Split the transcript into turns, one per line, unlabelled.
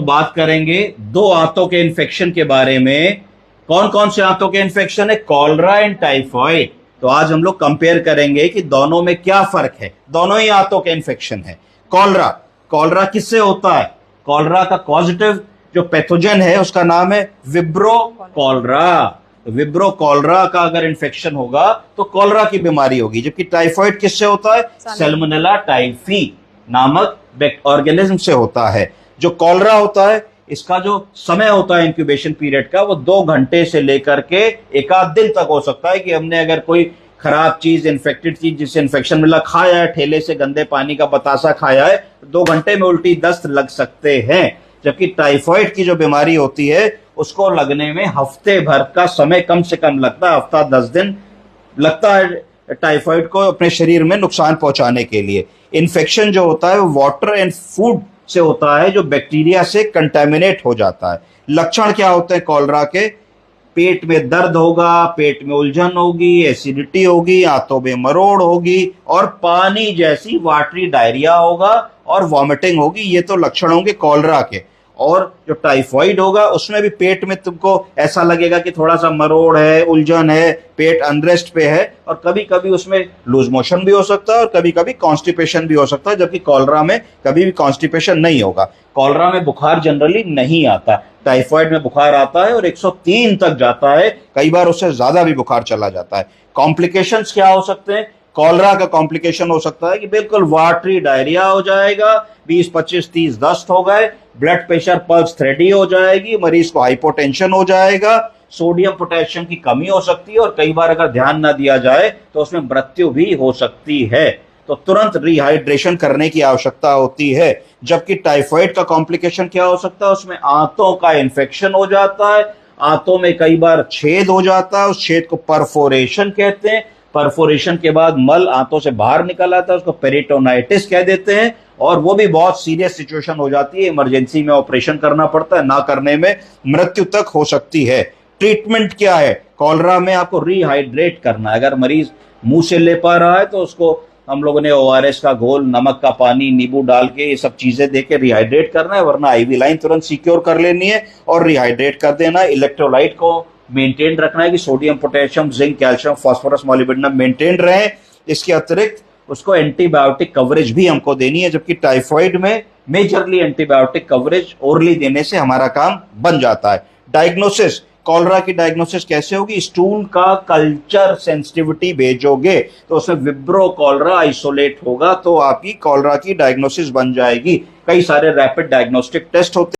बात करेंगे दो आंतों के इन्फेक्शन के बारे में। कौन कौन से आंतों के इन्फेक्शन है? Cholera and typhoid. तो आज हम लोग कंपेयर करेंगे कि दोनों में क्या फर्क है। दोनों ही आंतों के इन्फेक्शन है। कॉलरा, कॉलरा किससे होता है? कॉलरा का पॉजिटिव जो पैथोजन है उसका नाम है विब्रो कॉलरा। विब्रो कॉलरा का अगर इन्फेक्शन होगा तो कॉलरा की बीमारी होगी। जबकि टाइफॉइड किससे होता है? सैल्मोनेला टाइफी नामक ऑर्गेनिज्म से होता है। जो कॉलरा होता है इसका जो समय होता है इंक्यूबेशन पीरियड का, वो 2 घंटे से लेकर के 1 दिन तक हो सकता है। कि हमने अगर कोई खराब चीज, इन्फेक्टेड चीज जिससे इन्फेक्शन मिला खाया है, ठेले से गंदे पानी का बतासा खाया है, 2 घंटे में उल्टी दस्त लग सकते हैं। जबकि टाइफॉइड की जो बीमारी होती है उसको लगने में हफ्ते भर का समय कम से कम लगता है। हफ्ता 10 दिन लगता है टाइफॉइड को अपने शरीर में नुकसान पहुंचाने के लिए। इन्फेक्शन जो होता है वो वाटर एंड फूड से होता है जो बैक्टीरिया से कंटेमिनेट हो जाता है। लक्षण क्या होते हैं कॉलरा के? पेट में दर्द होगा, पेट में उलझन होगी, एसिडिटी होगी, आंतों में मरोड़ होगी और पानी जैसी वाटरी डायरिया होगा और वॉमिटिंग होगी। ये तो लक्षण होंगे कॉलरा के। और जो टाइफॉइड होगा उसमें भी पेट में तुमको ऐसा लगेगा कि थोड़ा सा मरोड़ है, उलझन है, पेट अनरेस्ट पे है और कभी कभी उसमें लूज मोशन भी हो सकता है और कभी कभी कॉन्स्टिपेशन भी हो सकता है। जबकि कॉलरा में कभी भी कॉन्स्टिपेशन नहीं होगा। कॉलरा में बुखार जनरली नहीं आता। टाइफॉइड में बुखार आता है और 103 तक जाता है, कई बार उससे ज्यादा भी बुखार चला जाता है। कॉम्प्लिकेशंस क्या हो सकते हैं? कॉलरा का कॉम्प्लिकेशन हो सकता है कि बिल्कुल वाटरी डायरिया हो जाएगा, 20, 25, 30 दस्त हो गए, ब्लड प्रेशर पल्स थ्रेडी हो जाएगी, मरीज को हाइपोटेंशन हो जाएगा, सोडियम पोटेशियम की कमी हो सकती है और कई बार अगर ध्यान ना दिया जाए तो उसमें मृत्यु भी हो सकती है। तो तुरंत रिहाइड्रेशन करने की आवश्यकता होती है। जबकि टाइफॉइड का कॉम्प्लिकेशन क्या हो सकता है? उसमें आंतों का इन्फेक्शन हो जाता है, आंतों में कई बार छेद हो जाता है, उस छेद को परफोरेशन कहते हैं। परफोरेशन के बाद मल आंतों से बाहर निकल आता है, उसको पेरिटोनाइटिस कह देते हैं और वो भी बहुत सीरियस सिचुएशन हो जाती है। इमरजेंसी में ऑपरेशन करना पड़ता है, ना करने में मृत्यु तक हो सकती है। ट्रीटमेंट क्या है? कॉलरा में आपको रिहाइड्रेट करना है। अगर मरीज मुंह से ले पा रहा है तो उसको हम लोगों ने ORS का घोल, नमक का पानी, नींबू डाल के ये सब चीजें देके रिहाइड्रेट करना है, वरना IV लाइन तुरंत सिक्योर कर लेनी है और रिहाइड्रेट कर देना है। इलेक्ट्रोलाइट को मेंटेन रखना है कि sodium, potassium, zinc, calcium, phosphorus, molybdenum maintain रहे। इसके अतिरिक्त उसको एंटीबायोटिक कवरेज भी हमको देनी है। जबकि टाइफॉइड में मेजरली एंटीबायोटिक कवरेज ओरली देने से हमारा काम बन जाता है। डायग्नोसिस, कॉलरा की डायग्नोसिस कैसे होगी? स्टूल का कल्चर सेंसिटिविटी भेजोगे तो उसमें विब्रो कॉलरा आइसोलेट होगा तो आपकी कॉलरा की डायग्नोसिस बन जाएगी। कई सारे रैपिड डायग्नोस्टिक टेस्ट होते हैं।